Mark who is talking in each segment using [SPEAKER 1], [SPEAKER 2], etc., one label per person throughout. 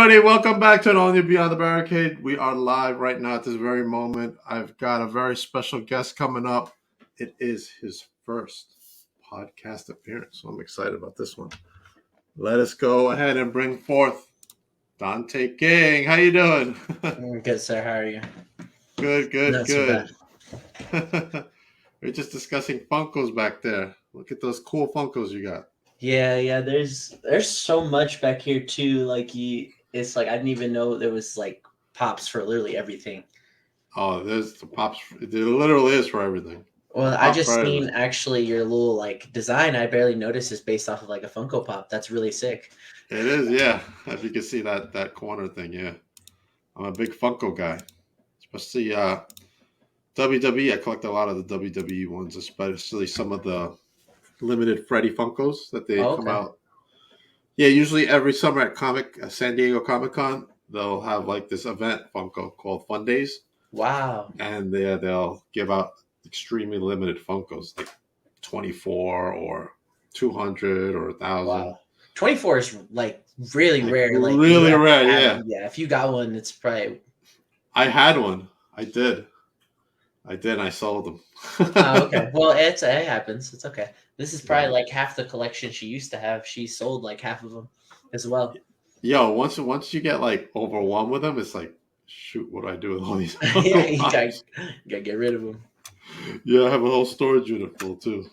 [SPEAKER 1] everybody, welcome back to an all new Beyond the Barricade. We are live right now at this very moment. I've got a very special guest coming up. It is his first podcast appearance, so I'm excited about this one. Let us go ahead and bring forth Dante King. How you doing?
[SPEAKER 2] Good, sir. How are you?
[SPEAKER 1] Good.
[SPEAKER 2] Not so bad.
[SPEAKER 1] We're just discussing Funkos back there. Look at those cool Funkos you got.
[SPEAKER 2] Yeah. There's so much back here too. It's like I didn't even know there was like pops for literally everything.
[SPEAKER 1] Oh, there's the pops. It literally is for everything.
[SPEAKER 2] Well, I just seen actually your little like design. I barely noticed is based off of like a Funko Pop. That's really sick.
[SPEAKER 1] It is, yeah. As you can see that corner thing, yeah. I'm a big Funko guy, especially WWE. I collect a lot of the WWE ones, especially some of the limited Freddy Funkos that they come out. Yeah, usually every summer at San Diego Comic-Con, they'll have like this event Funko called Fun Days.
[SPEAKER 2] Wow.
[SPEAKER 1] And they'll give out extremely limited Funkos, like 24 or 200 or 1,000. Wow.
[SPEAKER 2] 24 is like really rare. Like
[SPEAKER 1] really rare, yeah.
[SPEAKER 2] Yeah, if you got one, it's probably.
[SPEAKER 1] I had one. I did. I sold them.
[SPEAKER 2] Oh, okay. Well, it happens. It's okay. This is probably like half the collection she used to have. She sold like half of them as well.
[SPEAKER 1] Yo, once you get like overwhelmed with them, it's like, shoot, what do I do with all these?
[SPEAKER 2] Yeah, you gotta get rid of them.
[SPEAKER 1] Yeah, I have a whole storage unit full too.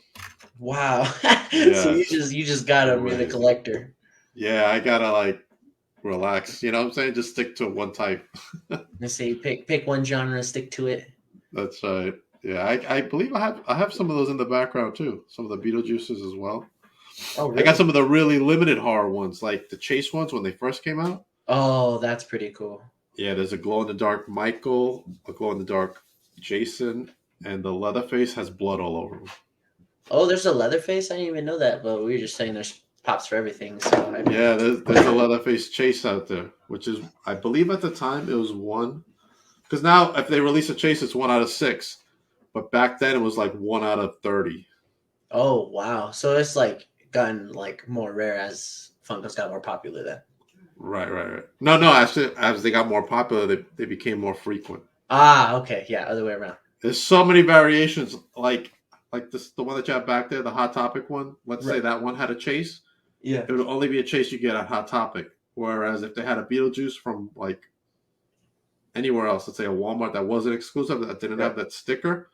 [SPEAKER 2] Wow. Yeah. So you just got them. You're the collector.
[SPEAKER 1] Yeah, I gotta like relax. You know what I'm saying? Just stick to one type.
[SPEAKER 2] Let's see. Pick one genre, stick to it.
[SPEAKER 1] That's right. Yeah, I believe I have some of those in the background too. Some of the Beetlejuices as well. Oh, really? I got some of the really limited horror ones, like the Chase ones when they first came out.
[SPEAKER 2] Oh, that's pretty cool.
[SPEAKER 1] Yeah, there's a glow-in-the-dark Michael, a glow-in-the-dark Jason, and the Leatherface has blood all over him.
[SPEAKER 2] Oh, there's a Leatherface? I didn't even know that, but we were just saying there's pops for everything. So
[SPEAKER 1] yeah, there's a Leatherface Chase out there, which is, I believe at the time it was one. Because now if they release a Chase, it's 1 out of 6. But back then it was like 1 out of 30.
[SPEAKER 2] Oh, wow. So it's like gotten like more rare as Funkos got more popular then.
[SPEAKER 1] Right. No, actually, as they got more popular, they became more frequent.
[SPEAKER 2] Ah, okay. Yeah, other way around.
[SPEAKER 1] There's so many variations, like this, the one that you have back there, the Hot Topic one. Let's say that one had a Chase.
[SPEAKER 2] Yeah.
[SPEAKER 1] It would only be a Chase you get at Hot Topic. Whereas if they had a Beetlejuice from like anywhere else, let's say a Walmart that wasn't exclusive, that didn't have that sticker,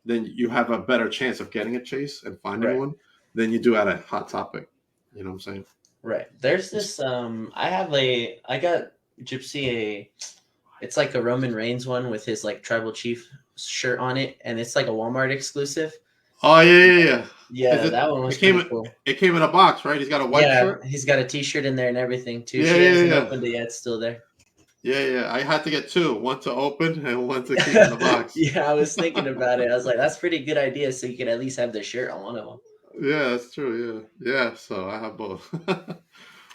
[SPEAKER 1] then you have a better chance of getting a Chase and finding one than you do at a Hot Topic. You know what I'm saying?
[SPEAKER 2] Right. There's this I got Gypsy it's like a Roman Reigns one with his like tribal chief shirt on it, and it's like a Walmart exclusive.
[SPEAKER 1] Oh yeah.
[SPEAKER 2] Yeah, that one was pretty cool.
[SPEAKER 1] It came in a box, right? He's got a white shirt.
[SPEAKER 2] He's got a T-shirt in there and everything too.
[SPEAKER 1] Yeah,
[SPEAKER 2] she hasn't opened it yet, it's still there.
[SPEAKER 1] Yeah. I had to get 2, one to open and one to keep in the box.
[SPEAKER 2] Yeah, I was thinking about it. I was like, that's a pretty good idea. So you could at least have the shirt on one of them.
[SPEAKER 1] Yeah, that's true. Yeah. So I have both.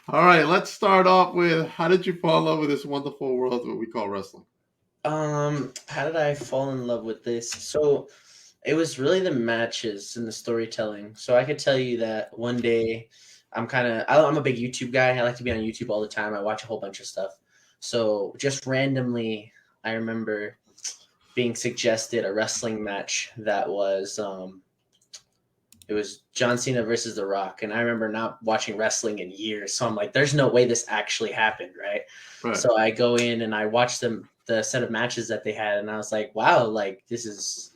[SPEAKER 1] All right, let's start off with, how did you fall in love with this wonderful world that we call wrestling?
[SPEAKER 2] How did I fall in love with this? So it was really the matches and the storytelling. So I could tell you that one day I'm a big YouTube guy. I like to be on YouTube all the time. I watch a whole bunch of stuff. So just randomly, I remember being suggested a wrestling match that was it was John Cena versus The Rock. And I remember not watching wrestling in years. So I'm like, there's no way this actually happened, right? So I go in and I watch the set of matches that they had. And I was like, wow, like this is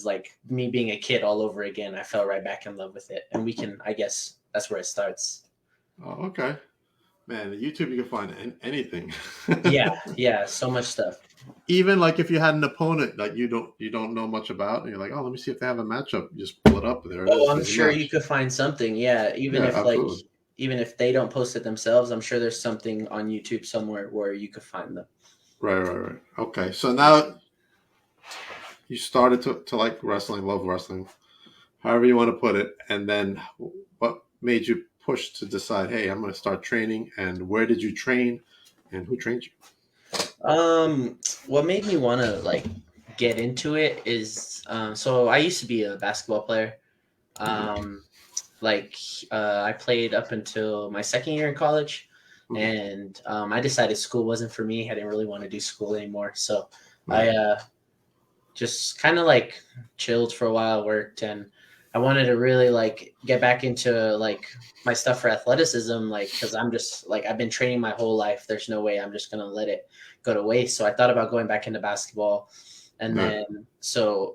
[SPEAKER 2] like me being a kid all over again. I fell right back in love with it. And I guess that's where it starts.
[SPEAKER 1] Oh, okay. Man, YouTube, you can find anything.
[SPEAKER 2] Yeah, so much stuff.
[SPEAKER 1] Even like if you had an opponent that you don't know much about, and you're like, oh, let me see if they have a matchup. You just pull it up there.
[SPEAKER 2] Oh, I'm sure you could find something. Yeah, even if they don't post it themselves, I'm sure there's something on YouTube somewhere where you could find them.
[SPEAKER 1] Right. Okay, so now you started to like wrestling, love wrestling, however you want to put it, and then what made you push to decide, hey, I'm going to start training, and where did you train, and who trained you?
[SPEAKER 2] What made me want to like get into it is so I used to be a basketball player. I played up until my second year in college. and I decided school wasn't for me. I didn't really want to do school anymore, so
[SPEAKER 1] Right.
[SPEAKER 2] I just kind of like chilled for a while, worked, and I wanted to really like get back into like my stuff for athleticism, like because I'm just like I've been training my whole life. There's no way I'm just gonna let it go to waste. So I thought about going back into basketball, and
[SPEAKER 1] Right.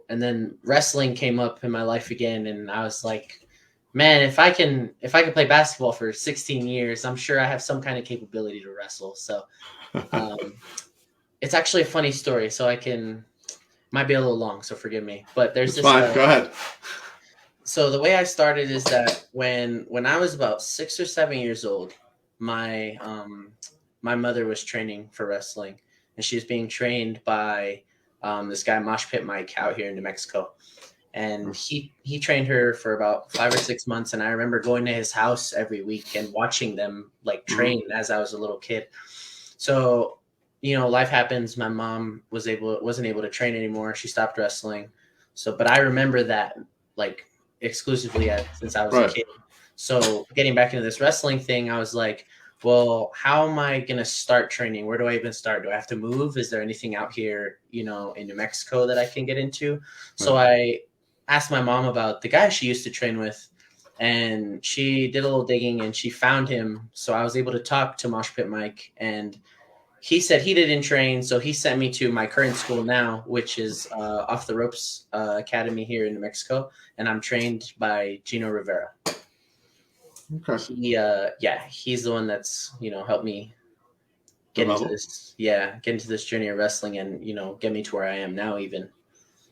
[SPEAKER 2] then wrestling came up in my life again, and I was like, man, if I can play basketball for 16 years, I'm sure I have some kind of capability to wrestle. So um, it's actually a funny story. So I can might be a little long, so forgive me. But there's
[SPEAKER 1] It's
[SPEAKER 2] this.
[SPEAKER 1] fine. Go ahead.
[SPEAKER 2] So the way I started is that when I was about 6 or 7 years old, my mother was training for wrestling, and she was being trained by this guy Mosh Pit Mike out here in New Mexico, and he trained her for about 5 or 6 months, and I remember going to his house every week and watching them like train as I was a little kid. So life happens. My mom wasn't able to train anymore. She stopped wrestling. So, but I remember that like exclusively since I was a
[SPEAKER 1] Right.
[SPEAKER 2] kid. So getting back into this wrestling thing, I was like, well, how am I going to start training? Where do I even start? Do I have to move? Is there anything out here, in New Mexico that I can get into? So I asked my mom about the guy she used to train with, and she did a little digging and she found him. So I was able to talk to Mosh Pit Mike, and he said he didn't train, so he sent me to my current school now, which is Off the Ropes Academy here in New Mexico, and I'm trained by Gino Rivera.
[SPEAKER 1] Okay.
[SPEAKER 2] He's the one that's helped me get into this journey of wrestling, and get me to where I am now, even.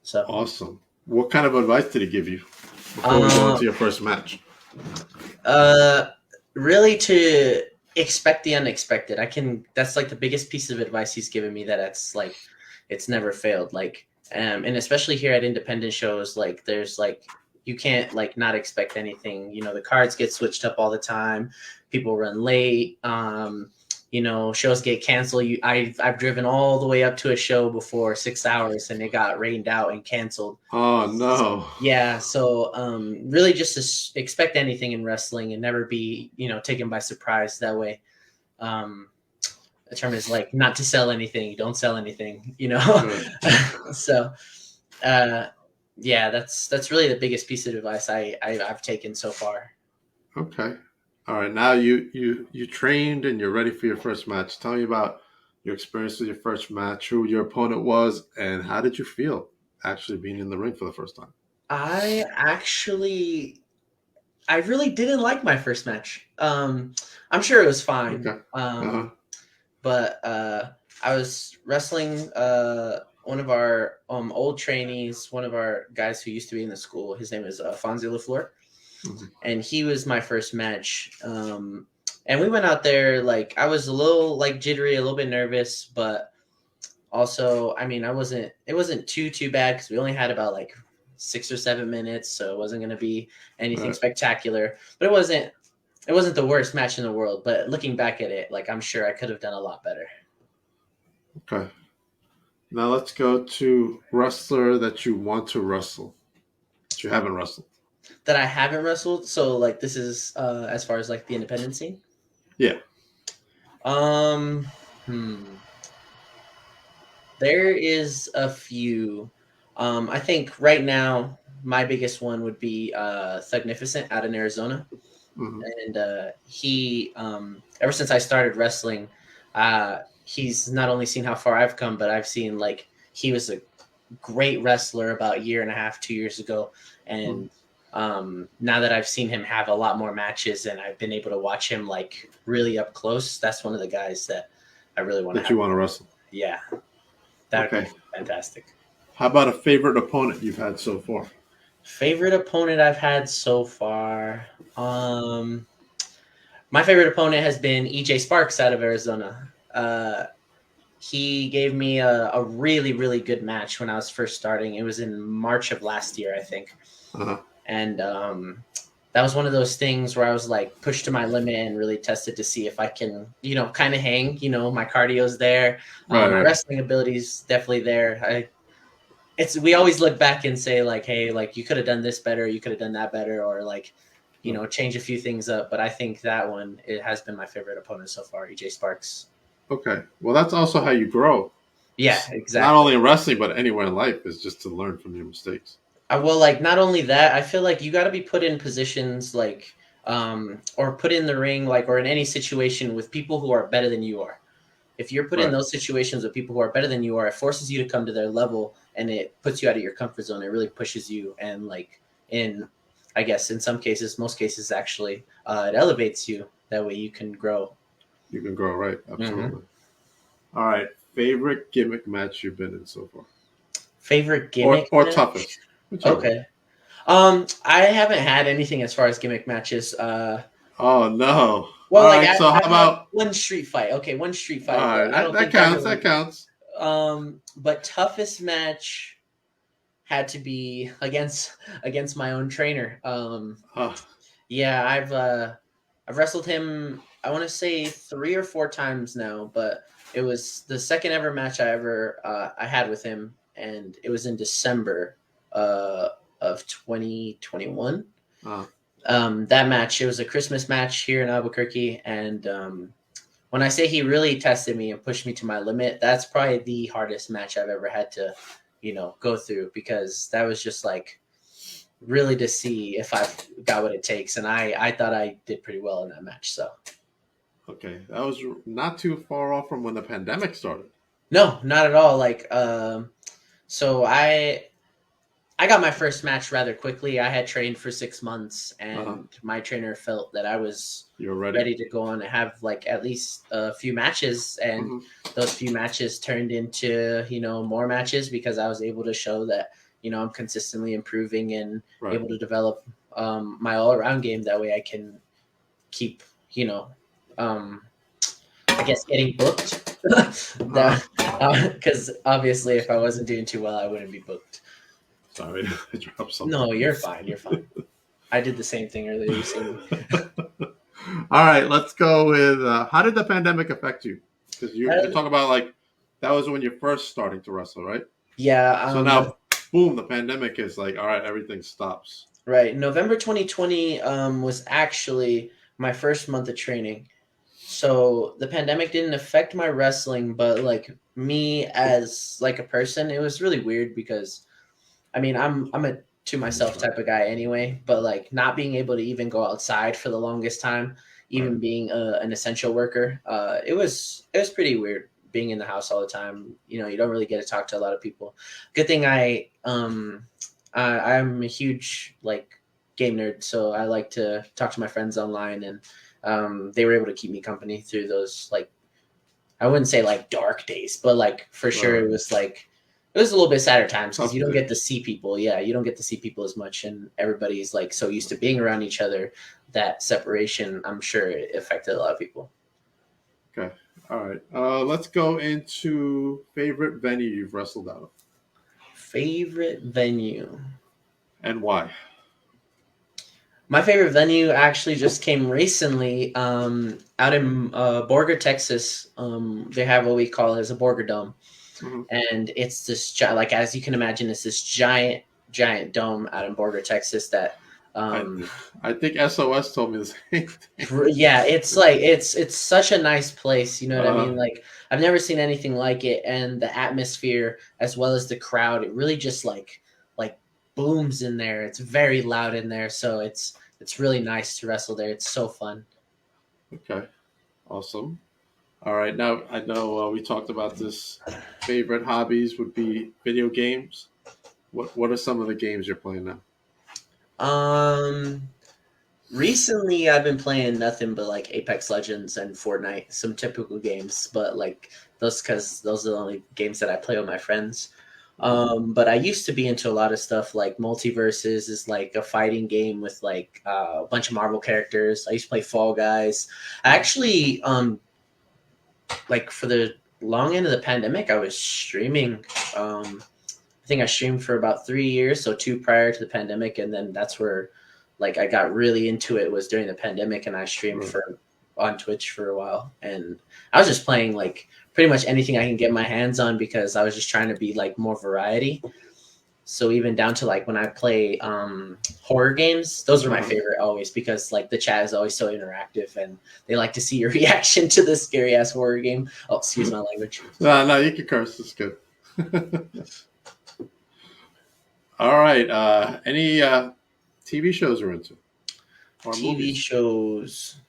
[SPEAKER 2] So
[SPEAKER 1] Awesome. What kind of advice did he give you before we go into your first match?
[SPEAKER 2] Really to expect the unexpected. That's like the biggest piece of advice he's given me, that's like it's never failed. Like and especially here at independent shows, like there's like you can't like not expect anything. The cards get switched up all the time. People run late. Shows get canceled. I've driven all the way up to a show before 6 hours and it got rained out and canceled.
[SPEAKER 1] Oh no.
[SPEAKER 2] Yeah, so really just to expect anything in wrestling and never be, taken by surprise. That way, the term is like not to sell anything. You don't sell anything, So, that's really the biggest piece of advice I've taken so far.
[SPEAKER 1] Okay. All right. Now you trained and you're ready for your first match. Tell me about your experience with your first match, who your opponent was, and how did you feel actually being in the ring for the first time?
[SPEAKER 2] I really didn't like my first match. I'm sure it was fine.
[SPEAKER 1] Okay.
[SPEAKER 2] But I was wrestling one of our old trainees, one of our guys who used to be in the school. His name is Fonzie LaFleur. And he was my first match. And we went out there, like, I was a little like jittery, a little bit nervous, but also, I mean, it wasn't too bad because we only had about like 6 or 7 minutes, so it wasn't going to be anything spectacular, but it wasn't the worst match in the world. But looking back at it, like, I'm sure I could have done a lot better.
[SPEAKER 1] Okay. Now let's go to wrestler that you want to wrestle, that you haven't wrestled.
[SPEAKER 2] That I haven't wrestled. So like this is as far as like the independent scene.
[SPEAKER 1] Yeah.
[SPEAKER 2] There is a few. I think right now my biggest one would be Thugnificent out in Arizona. And he ever since I started wrestling, he's not only seen how far I've come, but I've seen like he was a great wrestler about a year and a half, 2 years ago. And now that I've seen him have a lot more matches and I've been able to watch him like really up close, that's one of the guys that I really want to
[SPEAKER 1] That you want to wrestle.
[SPEAKER 2] Yeah. That would be fantastic.
[SPEAKER 1] How about a favorite opponent you've had so far?
[SPEAKER 2] Favorite opponent I've had so far. My favorite opponent has been EJ Sparks out of Arizona. He gave me a really, really good match when I was first starting. It was in March of last year, I think. And that was one of those things where I was like pushed to my limit and really tested to see if I can, kind of hang. My cardio's there. My wrestling ability's definitely there. We always look back and say like, hey, like you could have done this better, you could have done that better, or like, change a few things up. But I think that one, it has been my favorite opponent so far, EJ Sparks.
[SPEAKER 1] Okay. Well, that's also how you grow.
[SPEAKER 2] Yeah,
[SPEAKER 1] Not
[SPEAKER 2] exactly.
[SPEAKER 1] only in wrestling, but anywhere in life is just to learn from your mistakes.
[SPEAKER 2] I will, like, not only that, I feel like you got to be put in positions like, or put in the ring, like, or in any situation with people who are better than you are. If you're put in
[SPEAKER 1] Right.
[SPEAKER 2] those situations with people who are better than you are, it forces you to come to their level, and it puts you out of your comfort zone. It really pushes you, and like in, I guess in some cases, most cases actually, it elevates you. That way you can grow.
[SPEAKER 1] You can grow, right?
[SPEAKER 2] Mm-hmm.
[SPEAKER 1] Absolutely. All right. Favorite gimmick match you've been in so far?
[SPEAKER 2] Favorite
[SPEAKER 1] Or
[SPEAKER 2] gimmick
[SPEAKER 1] or
[SPEAKER 2] match?
[SPEAKER 1] toughest. Whichever.
[SPEAKER 2] Okay. I haven't had anything as far as gimmick matches.
[SPEAKER 1] Oh no.
[SPEAKER 2] Well,
[SPEAKER 1] All
[SPEAKER 2] like
[SPEAKER 1] right. So how
[SPEAKER 2] I've had
[SPEAKER 1] about
[SPEAKER 2] one street fight. Okay, one street
[SPEAKER 1] all
[SPEAKER 2] fight, but
[SPEAKER 1] right,
[SPEAKER 2] I
[SPEAKER 1] that,
[SPEAKER 2] don't
[SPEAKER 1] that
[SPEAKER 2] think that
[SPEAKER 1] counts. That
[SPEAKER 2] really.
[SPEAKER 1] counts.
[SPEAKER 2] But toughest match had to be against my own trainer.
[SPEAKER 1] Oh,
[SPEAKER 2] Yeah, I've wrestled him. I want to say 3 or 4 times now, but it was the second ever match I had with him, and it was in December uh, of 2021.
[SPEAKER 1] oh,
[SPEAKER 2] That match, it was a Christmas match here in Albuquerque, and when I say he really tested me and pushed me to my limit, that's probably the hardest match I've ever had to, go through, because that was just like really to see if I've got what it takes. And I thought I did pretty well in that match. So
[SPEAKER 1] okay. That was not too far off from when the pandemic started.
[SPEAKER 2] no, not at all. Like, so I got my first match rather quickly. I had trained for 6 months,
[SPEAKER 1] Uh-huh.
[SPEAKER 2] and my trainer felt that I was
[SPEAKER 1] You're ready.
[SPEAKER 2] ready to go on and have like at least a few matches, and
[SPEAKER 1] Hmm.
[SPEAKER 2] those few matches turned into more matches, because I was able to show that I'm consistently improving and
[SPEAKER 1] Right.
[SPEAKER 2] able to develop my all around game. That way, I can keep you know um, I guess getting booked.
[SPEAKER 1] Uh-huh.
[SPEAKER 2] That because obviously, if I wasn't doing too well, I wouldn't be booked.
[SPEAKER 1] Sorry, I dropped something.
[SPEAKER 2] No, you're fine. You're fine. I did the same thing earlier. You see me.
[SPEAKER 1] All right, let's go with how did the pandemic affect you? Because you're
[SPEAKER 2] Uh,
[SPEAKER 1] talking about like that was when you're first starting to wrestle, right?
[SPEAKER 2] yeah.
[SPEAKER 1] So now, boom, the pandemic is like, all right, everything stops.
[SPEAKER 2] Right. November 2020 was actually my first month of training. So the pandemic didn't affect my wrestling, but like me as like a person, it was really weird, because I mean, I'm a to myself type of guy anyway, but like not being able to even go outside for the longest time,
[SPEAKER 1] Right.
[SPEAKER 2] even being an essential worker, it was pretty weird being in the house all the time. You don't really get to talk to a lot of people. Good thing I'm a huge like game nerd, so I like to talk to my friends online, and they were able to keep me company through those, like, I wouldn't say like dark days, but like for sure
[SPEAKER 1] Right.
[SPEAKER 2] it was a little bit sadder times, because
[SPEAKER 1] Tough
[SPEAKER 2] you don't get to
[SPEAKER 1] days.
[SPEAKER 2] see people. Yeah, you don't get to see people as much, and everybody's like so used to being around each other that separation, I'm sure it affected a lot of people.
[SPEAKER 1] Okay. All right. Let's go into favorite venue you've wrestled out of
[SPEAKER 2] Favorite venue.
[SPEAKER 1] and why.
[SPEAKER 2] My favorite venue actually just came recently, out in Borger, Texas. They have what we call as a Borger Dome,
[SPEAKER 1] Hmm.
[SPEAKER 2] and it's this like, as you can imagine, it's this giant, giant dome out in Borger, Texas. That
[SPEAKER 1] I
[SPEAKER 2] um,
[SPEAKER 1] I think SOS told me the same thing.
[SPEAKER 2] yeah, it's like it's such a nice place. You know what I
[SPEAKER 1] Uh,
[SPEAKER 2] mean? Like, I've never seen anything like it, and the atmosphere as well as the crowd, it really just like booms in there. It's very loud in there, so it's really nice to wrestle there. It's so fun.
[SPEAKER 1] okay. Awesome. All right. Now I know we talked about this. Favorite hobbies would be video games. What are some of the games you're playing now?
[SPEAKER 2] Um, Recently I've been playing nothing but like Apex Legends and Fortnite, some typical games, but like those, because those are the only games that I play with my friends.
[SPEAKER 1] Uh,
[SPEAKER 2] But I used to be into a lot of stuff, like Multiverses is like a fighting game with like a bunch of Marvel characters. I used to play Fall Guys. I actually, like for the long end of the pandemic, I was streaming. I think I streamed for about 3 years, so two prior to the pandemic, and then that's where like I got really into it, was during the pandemic, and I streamed
[SPEAKER 1] right.
[SPEAKER 2] for on Twitch for a while, and I was just playing like pretty much anything I can get my hands on, because I was just trying to be like more variety. So even down to like when I play horror games, those are my
[SPEAKER 1] Uh-huh.
[SPEAKER 2] favorite always, because like the chat is always so interactive and they like to see your reaction to the scary ass horror game. Oh, excuse my language.
[SPEAKER 1] No, you can curse. It's good. All right. Any TV shows you're into or
[SPEAKER 2] TV
[SPEAKER 1] movies?
[SPEAKER 2] shows,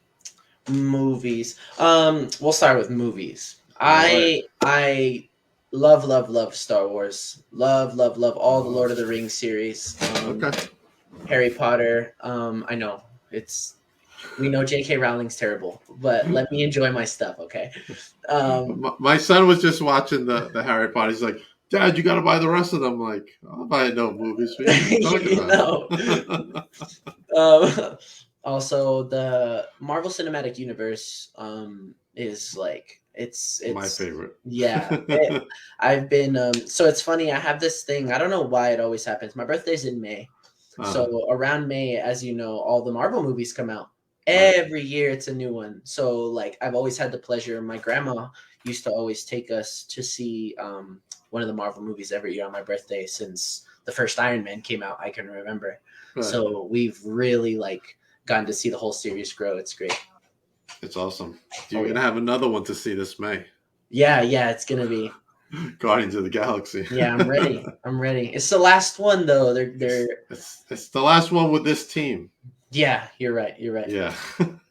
[SPEAKER 2] movies. We'll start with movies.
[SPEAKER 1] All right.
[SPEAKER 2] I love Star Wars. Love all the
[SPEAKER 1] Oh,
[SPEAKER 2] Lord of the Rings series.
[SPEAKER 1] okay.
[SPEAKER 2] Harry Potter. I know we know J.K. Rowling's terrible, but let me enjoy my stuff, okay?
[SPEAKER 1] My son was just watching the Harry Potter. He's like, Dad, you got to buy the rest of them. I'm like, I'll buy no movies for you. What are you talking
[SPEAKER 2] you know.
[SPEAKER 1] about?
[SPEAKER 2] Also, the Marvel Cinematic Universe is like
[SPEAKER 1] My
[SPEAKER 2] it's
[SPEAKER 1] favorite.
[SPEAKER 2] yeah. I've been so it's funny. I have this thing. I don't know why it always happens. My birthday's in May, so around May, as you know, all the Marvel movies come out.
[SPEAKER 1] Right.
[SPEAKER 2] Every year, it's a new one. So like, I've always had the pleasure. My grandma used to always take us to see one of the Marvel movies every year on my birthday since the first Iron Man came out. I can remember.
[SPEAKER 1] Right.
[SPEAKER 2] So we've really like gotten to see the whole series grow. It's great.
[SPEAKER 1] It's awesome. You're gonna have another one to see this May.
[SPEAKER 2] Yeah, it's gonna be
[SPEAKER 1] Guardians of the Galaxy.
[SPEAKER 2] Yeah, I'm ready. It's the last one though.
[SPEAKER 1] It's the last one with this team.
[SPEAKER 2] Yeah, you're right.
[SPEAKER 1] Yeah.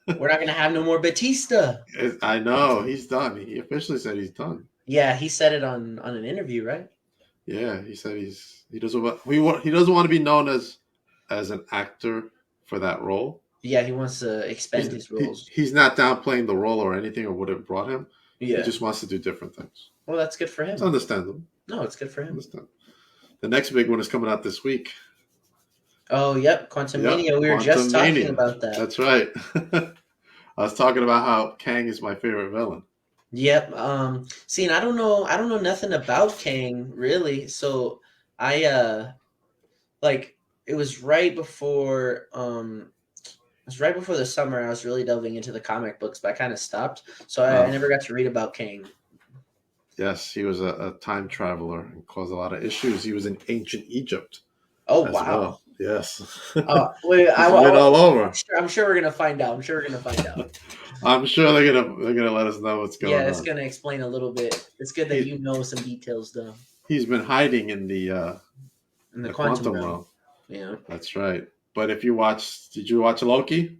[SPEAKER 2] We're not gonna have no more Batista.
[SPEAKER 1] I know he's done. He officially said he's done.
[SPEAKER 2] Yeah, he said it on an interview, right?
[SPEAKER 1] Yeah, he said he doesn't want to be known as an actor for that role.
[SPEAKER 2] Yeah, he wants to expand his roles.
[SPEAKER 1] He's not downplaying the role or anything or what it brought him.
[SPEAKER 2] Yeah,
[SPEAKER 1] he just wants to do different things.
[SPEAKER 2] Well, that's good for him.
[SPEAKER 1] It's understandable.
[SPEAKER 2] No, it's good for him.
[SPEAKER 1] The next big one is coming out this week.
[SPEAKER 2] Oh, yep, Quantumania. We were just talking about that.
[SPEAKER 1] That's right. I was talking about how Kang is my favorite villain.
[SPEAKER 2] Yep. See, and I don't know nothing about Kang really. So I like it was right before the summer. I was really delving into the comic books, but I kind of stopped. So I never got to read about Kang.
[SPEAKER 1] Yes, he was a time traveler and caused a lot of issues. He was in ancient Egypt.
[SPEAKER 2] Oh wow!
[SPEAKER 1] Well. Yes.
[SPEAKER 2] Wait,
[SPEAKER 1] all over.
[SPEAKER 2] I'm sure we're gonna find out.
[SPEAKER 1] I'm sure they're gonna let us know what's going on.
[SPEAKER 2] Yeah, it's gonna explain a little bit. It's good that you know some details, though.
[SPEAKER 1] He's been hiding in the quantum realm.
[SPEAKER 2] Yeah,
[SPEAKER 1] that's right. But if you did you watch Loki?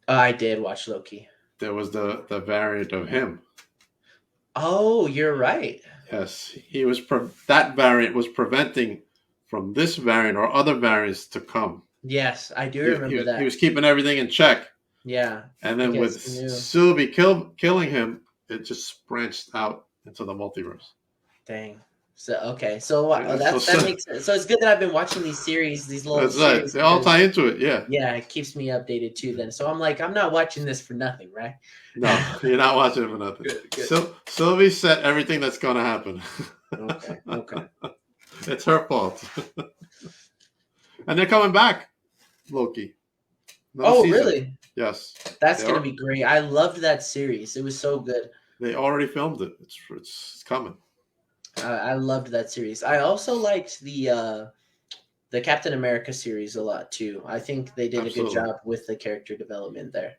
[SPEAKER 2] I did watch Loki.
[SPEAKER 1] There was the variant of him.
[SPEAKER 2] Oh, you're right.
[SPEAKER 1] Yes, he was. That variant was preventing from this variant or other variants to come.
[SPEAKER 2] Yes, I do remember that.
[SPEAKER 1] He was keeping everything in check.
[SPEAKER 2] Yeah.
[SPEAKER 1] And then with Sylvie killing him, it just branched out into the multiverse.
[SPEAKER 2] Dang. So okay, so that makes sense. So it's good that I've been watching these series, these little.
[SPEAKER 1] That's right. They all tie into it. Yeah.
[SPEAKER 2] Yeah, it keeps me updated too. Then, so I'm like, I'm not watching this for nothing, right?
[SPEAKER 1] No, you're not watching it for nothing. Good. So Sylvie said everything that's going to happen.
[SPEAKER 2] Okay.
[SPEAKER 1] It's her fault. And they're coming back, Loki.
[SPEAKER 2] Another season. Really?
[SPEAKER 1] Yes.
[SPEAKER 2] That's going to be great. I loved that series. It was so good.
[SPEAKER 1] They already filmed it. It's coming.
[SPEAKER 2] I loved that series. I also liked the Captain America series a lot too. I think they did a good job with the character development there.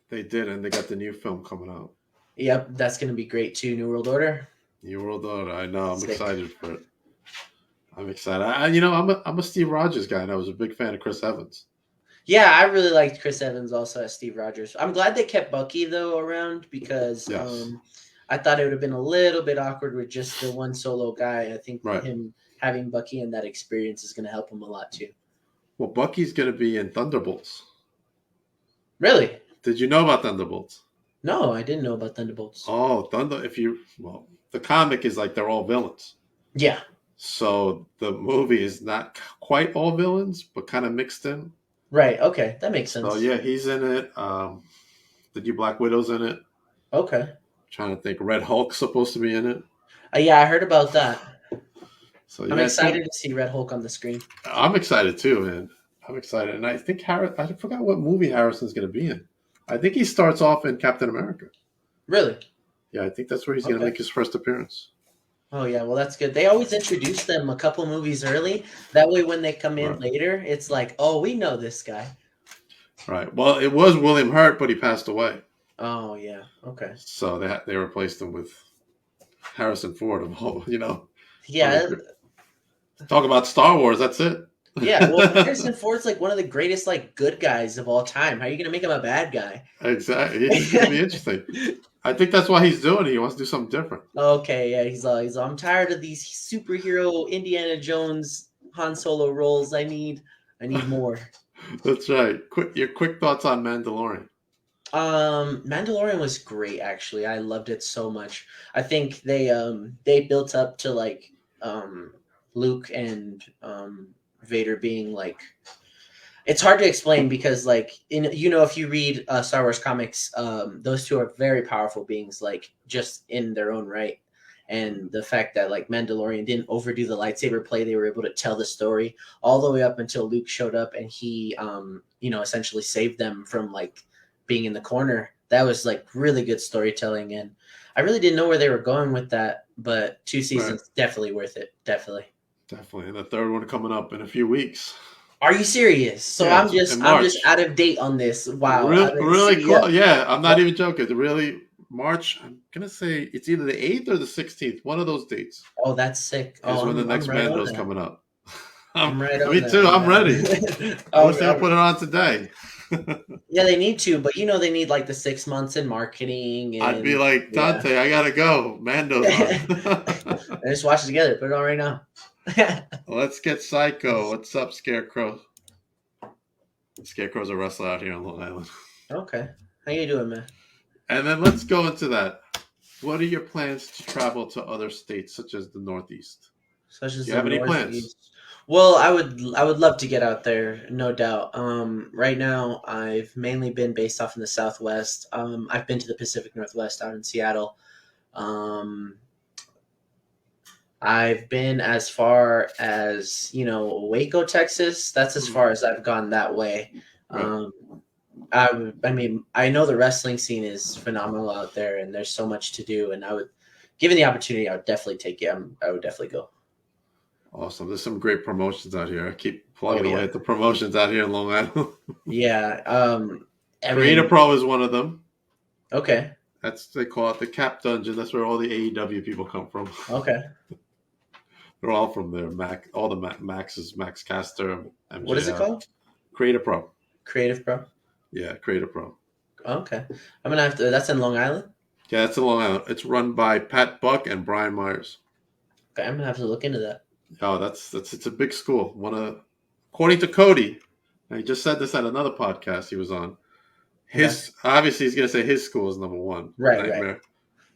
[SPEAKER 1] They did, and they got the new film coming out.
[SPEAKER 2] Yep, that's going to be great too. New World Order.
[SPEAKER 1] New World Order. I know. I'm excited for it. I'm excited. I'm a Steve Rogers guy, and I was a big fan of Chris Evans.
[SPEAKER 2] Yeah, I really liked Chris Evans also as Steve Rogers. I'm glad they kept Bucky though around because I thought it would have been a little bit awkward with just the one solo guy. I think him having Bucky and that experience is going to help him a lot too.
[SPEAKER 1] Well, Bucky's going to be in Thunderbolts.
[SPEAKER 2] Really?
[SPEAKER 1] Did you know about Thunderbolts?
[SPEAKER 2] No, I didn't know about Thunderbolts.
[SPEAKER 1] Oh, the comic is like they're all villains.
[SPEAKER 2] Yeah.
[SPEAKER 1] So the movie is not quite all villains, but kind of mixed in.
[SPEAKER 2] Right. Okay, that makes sense.
[SPEAKER 1] So yeah, he's in it. The new Black Widow's in it.
[SPEAKER 2] Okay.
[SPEAKER 1] I'm trying to think. Red Hulk's supposed to be in it.
[SPEAKER 2] Yeah, I heard about that.
[SPEAKER 1] So
[SPEAKER 2] I'm excited to see Red Hulk on the screen.
[SPEAKER 1] I'm excited too, man. I'm excited, and I think I forgot what movie Harrison's going to be in. I think he starts off in Captain America.
[SPEAKER 2] Really?
[SPEAKER 1] Yeah, I think that's where he's going to make his first appearance.
[SPEAKER 2] Oh yeah, well that's good. They always introduce them a couple movies early. That way, when they come in
[SPEAKER 1] Right.
[SPEAKER 2] later, it's like, oh, we know this guy.
[SPEAKER 1] Right. Well, it was William Hurt, but he passed away,
[SPEAKER 2] Oh yeah, okay.
[SPEAKER 1] so they replaced him with Harrison Ford. Of all, one of
[SPEAKER 2] Yeah,
[SPEAKER 1] the talk about Star Wars. That's it.
[SPEAKER 2] yeah. Well, Harrison Ford's like one of the greatest like good guys of all time. How are you gonna make him a bad guy?
[SPEAKER 1] Exactly. It's gonna be interesting. I think that's why he's doing it. He wants to do something different.
[SPEAKER 2] Okay, yeah, I'm tired of these superhero Indiana Jones Han Solo roles. I need more.
[SPEAKER 1] That's right. Your quick thoughts on Mandalorian.
[SPEAKER 2] Mandalorian was great actually. I loved it so much. I think they built up to like Luke and Vader being like, it's hard to explain because like if you read Star Wars comics, those two are very powerful beings, like just in their own right. And the fact that like Mandalorian didn't overdo the lightsaber play, they were able to tell the story all the way up until Luke showed up and he essentially saved them from like being in the corner. That was like really good storytelling, and I really didn't know where they were going with that, but 2 seasons
[SPEAKER 1] Right.
[SPEAKER 2] definitely worth it. Definitely.
[SPEAKER 1] Definitely. And the third one coming up in a few weeks.
[SPEAKER 2] Are you serious? So
[SPEAKER 1] Yeah, it's in
[SPEAKER 2] I'm just
[SPEAKER 1] March.
[SPEAKER 2] out of date on this. Wow. I
[SPEAKER 1] Really,
[SPEAKER 2] didn't
[SPEAKER 1] really
[SPEAKER 2] see.
[SPEAKER 1] cool. Yeah, I'm not even joking. Really, March. I'm gonna say it's either the 8th or the 16th. One of those dates
[SPEAKER 2] Oh, that's sick.
[SPEAKER 1] is
[SPEAKER 2] Oh,
[SPEAKER 1] when the
[SPEAKER 2] I'm
[SPEAKER 1] next
[SPEAKER 2] right on
[SPEAKER 1] Mando's
[SPEAKER 2] that.
[SPEAKER 1] coming up.
[SPEAKER 2] I'm right on
[SPEAKER 1] Me
[SPEAKER 2] that.
[SPEAKER 1] too.
[SPEAKER 2] I'm
[SPEAKER 1] I'm
[SPEAKER 2] right on
[SPEAKER 1] ready.
[SPEAKER 2] that.
[SPEAKER 1] I wish they would put it on today.
[SPEAKER 2] Yeah, they need to, but they need like the 6 months in marketing
[SPEAKER 1] I'd be
[SPEAKER 2] and
[SPEAKER 1] like,
[SPEAKER 2] yeah.
[SPEAKER 1] Dante, I gotta go. Mando's on.
[SPEAKER 2] Let's watch it together. Put it on right now.
[SPEAKER 1] Let's get Psycho. What's up, Scarecrow? Scarecrow's a wrestler out here on Long Island.
[SPEAKER 2] Okay. How you doing, man?
[SPEAKER 1] And then let's go into that. What are your plans to travel to other states such as the Northeast?
[SPEAKER 2] Such
[SPEAKER 1] Do
[SPEAKER 2] as
[SPEAKER 1] you
[SPEAKER 2] the
[SPEAKER 1] have any plans?
[SPEAKER 2] Northeast. Well, I would love to get out there, no doubt. Right now I've mainly been based off in the Southwest. I've been to the Pacific Northwest out in Seattle. Um, I've been as far as, Waco, Texas. That's as far as I've gone that way.
[SPEAKER 1] Right.
[SPEAKER 2] Um, I mean, I know the wrestling scene is phenomenal out there, and there's so much to do. And given the opportunity, I would definitely take it. I would definitely go.
[SPEAKER 1] Awesome. There's some great promotions out here. I keep
[SPEAKER 2] Oh
[SPEAKER 1] plugging away
[SPEAKER 2] yeah,
[SPEAKER 1] at the promotions out here in Long Island.
[SPEAKER 2] yeah. I
[SPEAKER 1] Creator
[SPEAKER 2] mean,
[SPEAKER 1] Pro is one of them.
[SPEAKER 2] okay,
[SPEAKER 1] They call it the Cap Dungeon. That's where all the AEW people come from.
[SPEAKER 2] okay.
[SPEAKER 1] They're all from there. All the Maxes, Max Caster,
[SPEAKER 2] What is it
[SPEAKER 1] MJF.
[SPEAKER 2] called?
[SPEAKER 1] Creator Pro.
[SPEAKER 2] Creative Pro.
[SPEAKER 1] Yeah, Creator Pro.
[SPEAKER 2] Okay, I'm gonna have to. That's in Long Island.
[SPEAKER 1] Yeah, that's in Long Island. It's run by Pat Buck and Brian Myers.
[SPEAKER 2] Okay, I'm gonna have to look into that.
[SPEAKER 1] Oh, it's a big school. According to Cody, and he just said this at another podcast he was on. Obviously he's gonna say his school is number one.
[SPEAKER 2] Right,
[SPEAKER 1] Nightmare.
[SPEAKER 2] right.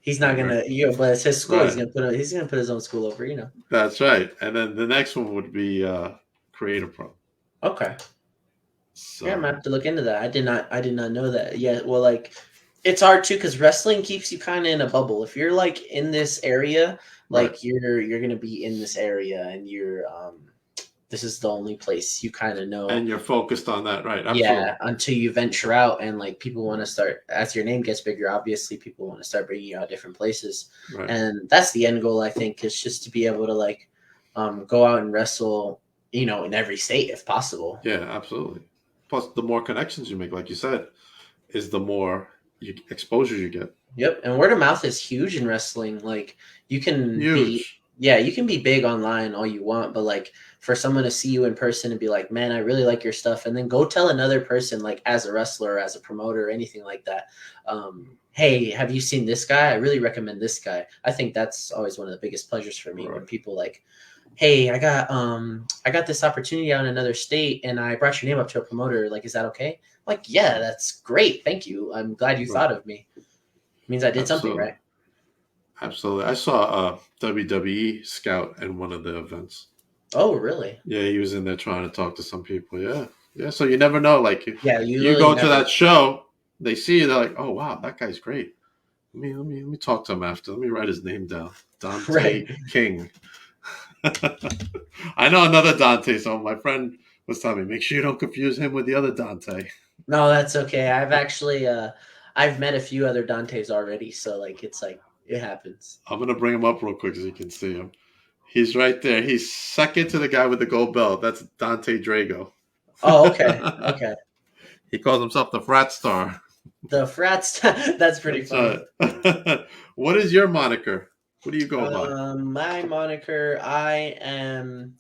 [SPEAKER 2] He's not gonna, but it's his school.
[SPEAKER 1] Right.
[SPEAKER 2] He's gonna put his own school over.
[SPEAKER 1] That's right. And then the next one would be Creator Pro.
[SPEAKER 2] Okay.
[SPEAKER 1] So,
[SPEAKER 2] Yeah, I'm gonna have to look into that. I did not know that. Yeah, well, like, it's hard too because wrestling keeps you kind of in a bubble. If you're like in this area, like
[SPEAKER 1] right.
[SPEAKER 2] you're gonna be in this area, and this is the only place you kind of know.
[SPEAKER 1] And you're focused on that, right? Absolutely.
[SPEAKER 2] Yeah, until you venture out and like people want to start, as your name gets bigger, obviously people want to start bringing you out different places.
[SPEAKER 1] Right.
[SPEAKER 2] And that's the end goal, I think, is just to be able to like go out and wrestle, in every state if possible.
[SPEAKER 1] Yeah, absolutely. Plus, the more connections you make, like you said, is the more exposure you get.
[SPEAKER 2] Yep, and word of mouth is huge in wrestling. Like you can you can be big online all you want, but like for someone to see you in person and be like, man, I really like your stuff, and then go tell another person, like as a wrestler or as a promoter or anything like that, hey, have you seen this guy? I really recommend this guy. I think that's always one of the biggest pleasures for me, when people like, hey, I got this opportunity out in another state and I brought your name up to a promoter. Like, is that okay? Like, yeah, that's great. Thank you. I'm glad you thought of me. It means I did something right.
[SPEAKER 1] Absolutely. I saw a WWE scout in one of the events.
[SPEAKER 2] Oh, really?
[SPEAKER 1] Yeah, he was in there trying to talk to some people. Yeah. Yeah. So you never know. Like, you
[SPEAKER 2] really
[SPEAKER 1] go to that show, they see you, they're like, oh, wow, that guy's great. Let me talk to him after. Let me write his name down. Dante King. I know another Dante, so my friend was telling me, make sure you don't confuse him with the other Dante.
[SPEAKER 2] No, that's okay. I've actually I've met a few other Dantes already, so like it's It happens.
[SPEAKER 1] I'm gonna bring him up real quick so you can see him. He's right there. He's second to the guy with the gold belt. That's Dante Drago.
[SPEAKER 2] Oh, okay. Okay.
[SPEAKER 1] He calls himself the frat star.
[SPEAKER 2] The frats. That's pretty
[SPEAKER 1] That's
[SPEAKER 2] funny.
[SPEAKER 1] what is your moniker? What do you go by?
[SPEAKER 2] My moniker, I am.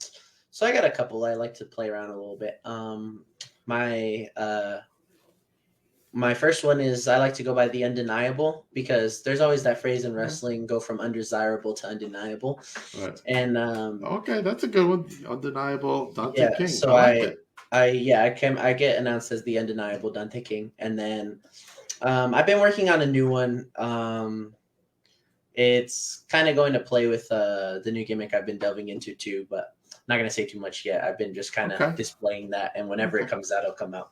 [SPEAKER 2] So I got a couple. I like to play around a little bit. My my first one is I like to go by the undeniable because there's always that phrase in wrestling: go from undesirable to undeniable.
[SPEAKER 1] Right.
[SPEAKER 2] And
[SPEAKER 1] Okay, that's a good one. Undeniable Dante
[SPEAKER 2] yeah,
[SPEAKER 1] King.
[SPEAKER 2] so
[SPEAKER 1] I like it.
[SPEAKER 2] I get announced as the undeniable Dante King, and then I've been working on a new one. It's kind of going to play with the new gimmick I've been delving into too, but I'm not gonna say too much yet. I've been just kind of displaying that, and whenever it comes out, it'll come out.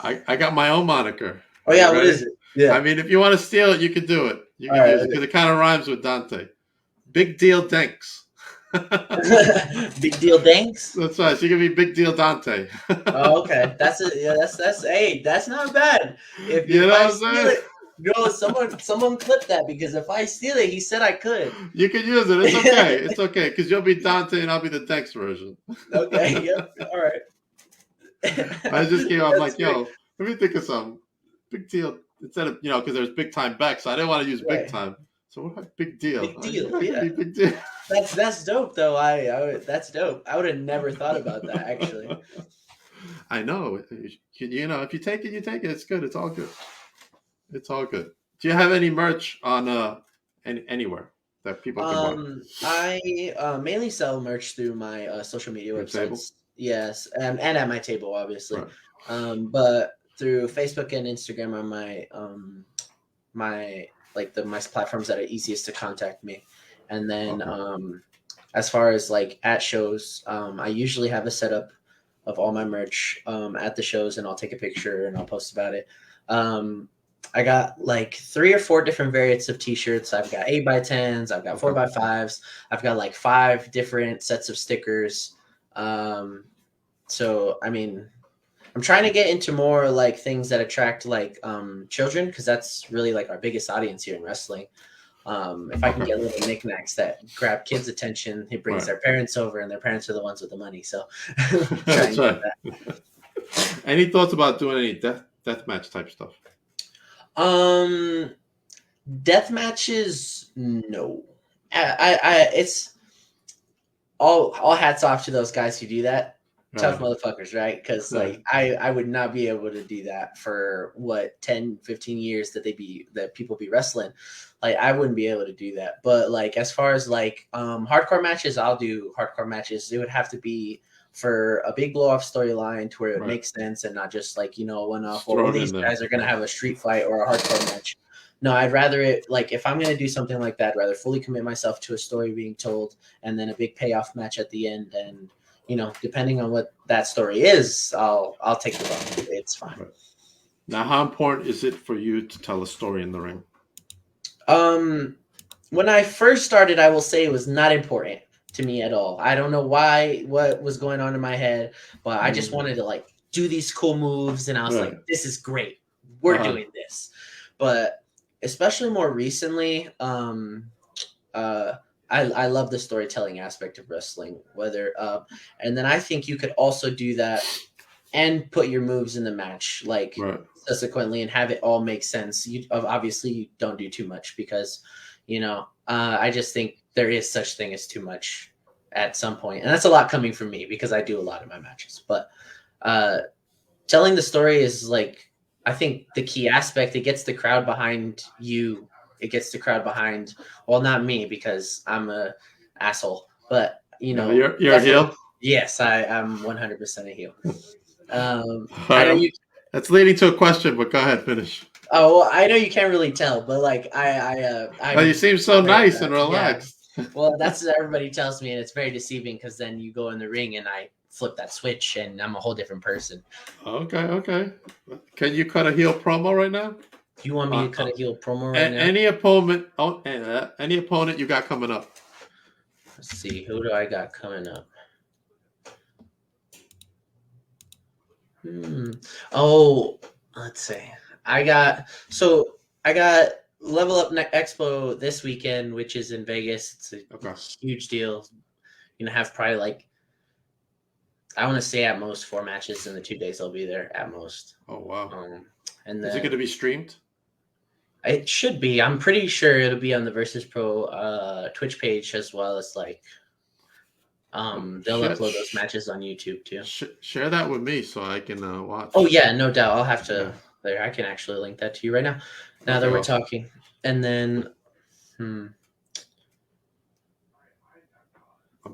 [SPEAKER 1] I got my own moniker.
[SPEAKER 2] Oh yeah, what is it? Yeah,
[SPEAKER 1] I mean, if you want to steal it, you can do it. You can use it because it kind of rhymes with Dante. Big deal, thanks.
[SPEAKER 2] Big deal, thanks.
[SPEAKER 1] That's right. So you can be Big Deal Dante.
[SPEAKER 2] Oh, okay. That's hey, that's not bad. If
[SPEAKER 1] You know
[SPEAKER 2] I
[SPEAKER 1] what I'm
[SPEAKER 2] steal
[SPEAKER 1] saying?
[SPEAKER 2] it, no, someone clip that because if I steal it, he said I could.
[SPEAKER 1] You can use it. It's okay. It's okay because you'll be Dante and I'll be the Dex version.
[SPEAKER 2] Okay. Yep. All right.
[SPEAKER 1] I just came. I'm like, yo, let me think of something. Big deal instead of because there's big time back, so I didn't want to use big time. So what about big deal?
[SPEAKER 2] Big deal. Yeah.
[SPEAKER 1] Big deal.
[SPEAKER 2] That's dope though. That's dope. I would have never thought about that actually.
[SPEAKER 1] I know. If you take it, you take it. It's good. It's all good. It's all good. Do you have any merch on anywhere that people can buy?
[SPEAKER 2] I mainly sell merch through my social media
[SPEAKER 1] Your
[SPEAKER 2] websites.
[SPEAKER 1] table?
[SPEAKER 2] Yes, and at my table, obviously.
[SPEAKER 1] Right.
[SPEAKER 2] But through Facebook and Instagram are my my platforms that are easiest to contact me. And then as far as like at shows, I usually have a setup of all my merch at the shows, and I'll take a picture and I'll post about it. I got like 3 or 4 different variants of t-shirts. I've got 8x10s, I've got 4x5s, I've got like 5 different sets of stickers. So I mean, I'm trying to get into more like things that attract like children, because that's really like our biggest audience here in wrestling. If I can get little knickknacks that grab kids' attention, it brings their parents over, and their parents are the ones with the money. So
[SPEAKER 1] that's right. Any thoughts about doing any death match type stuff?
[SPEAKER 2] Death matches, no. I it's all hats off to those guys who do that. Tough motherfuckers, right? Because like I would not be able to do that for what 10-15 years that people be wrestling. Like I wouldn't be able to do that. But like as far as like hardcore matches, I'll do hardcore matches. It would have to be for a big blow off storyline to where it makes sense and not just like a one off. Well, these guys are gonna have a street fight or a hardcore match. No, I'd rather it like if I'm gonna do something like that, I'd rather fully commit myself to a story being told and then a big payoff match at the end. And depending on what that story is, I'll take the bump. It's fine.
[SPEAKER 1] Right. Now, how important is it for you to tell a story in the ring?
[SPEAKER 2] When I first started, I will say it was not important to me at all. I don't know what was going on in my head, but I just wanted to like do these cool moves, and I was like, this is great. We're doing this. But especially more recently, I love the storytelling aspect of wrestling. And then I think you could also do that and put your moves in the match, like subsequently, and have it all make sense. Obviously you don't do too much because, I just think there is such thing as too much at some point, and that's a lot coming from me because I do a lot of my matches. But telling the story is like, I think the key aspect. It gets the crowd behind you. It gets the crowd behind. Well, not me because I'm a asshole, but
[SPEAKER 1] you're a heel.
[SPEAKER 2] Yes, I'm 100% a heel.
[SPEAKER 1] I know that's leading to a question, but go ahead, finish.
[SPEAKER 2] Oh, well, I know you can't really tell, but like
[SPEAKER 1] you seem so nice and relaxed.
[SPEAKER 2] Yeah. Well, that's what everybody tells me, and it's very deceiving because then you go in the ring and I flip that switch and I'm a whole different person.
[SPEAKER 1] Okay. Can you cut a heel promo right now?
[SPEAKER 2] You want me to cut a heel promo right now?
[SPEAKER 1] Any opponent you got coming up?
[SPEAKER 2] Let's see. Who do I got coming up? Oh, let's see. I got Level Up Expo this weekend, which is in Vegas. It's a
[SPEAKER 1] Okay.
[SPEAKER 2] huge deal. Have probably like, I want to say at most 4 matches in the 2 days I'll be there at most.
[SPEAKER 1] Oh wow.
[SPEAKER 2] And
[SPEAKER 1] Is it going to be streamed?
[SPEAKER 2] It should be. I'm pretty sure it'll be on the Versus Pro Twitch page, as well as like they'll upload those matches on YouTube too.
[SPEAKER 1] Share that with me so I can watch.
[SPEAKER 2] Oh yeah, no doubt. I'll have to. There, I can actually link that to you right now. Now that we're talking, and then,
[SPEAKER 1] I'm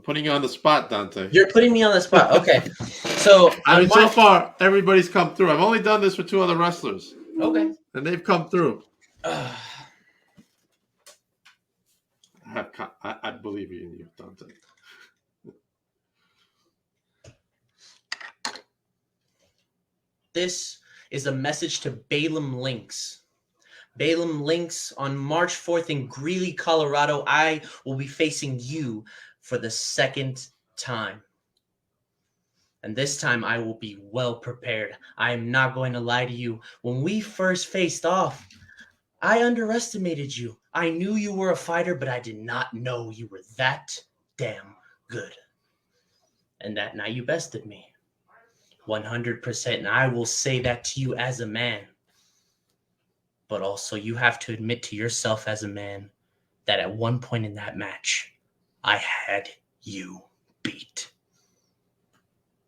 [SPEAKER 1] putting you on the spot, Dante.
[SPEAKER 2] You're putting me on the spot. Okay, so
[SPEAKER 1] so far everybody's come through. I've only done this for 2 other wrestlers.
[SPEAKER 2] Okay,
[SPEAKER 1] and they've come through. I believe in you, Dante.
[SPEAKER 2] This is a message to Balaam Links. Balaam Links, on March 4th in Greeley, Colorado, I will be facing you for the 2nd time. And this time I will be well prepared. I am not going to lie to you. When we first faced off, I underestimated you. I knew you were a fighter, but I did not know you were that damn good. And that night you bested me. 100%. And I will say that to you as a man. But also you have to admit to yourself as a man that at one point in that match, I had you beat.